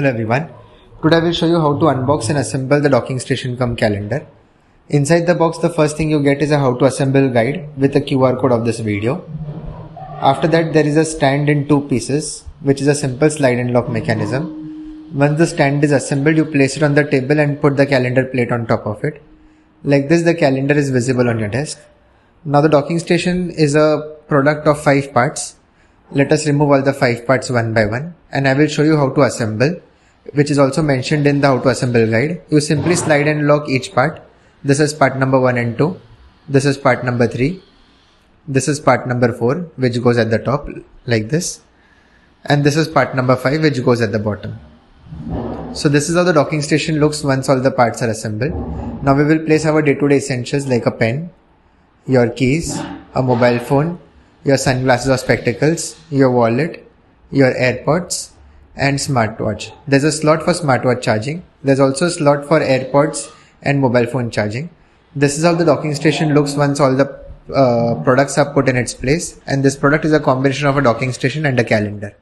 Hello everyone. Today I will show you how to unbox and assemble the docking station cum calendar. Inside the box, the first thing you get is a how to assemble guide with a QR code of this video. After that, there is a stand in two pieces, which is a simple slide and lock mechanism. Once the stand is assembled, you place it on the table and put the calendar plate on top of it. Like this, the calendar is visible on your desk. Now the docking station is a product of 5 parts. Let us remove all the 5 parts one by one, and I will show you how to assemble, which is also mentioned in the how to assemble guide. You simply slide and lock each part. This is part number 1 and 2. This is part number 3. This is part number 4, which goes at the top like this. And this is part number 5, which goes at the bottom. So this is how the docking station looks once all the parts are assembled. Now we will place our day-to-day essentials like a pen, your keys, a mobile phone, your sunglasses or spectacles, your wallet, your AirPods, and smartwatch. There's a slot for smartwatch charging. There's also a slot for AirPods and mobile phone charging. This is how the docking station looks once all the products are put in its place, and this product is a combination of a docking station and a calendar.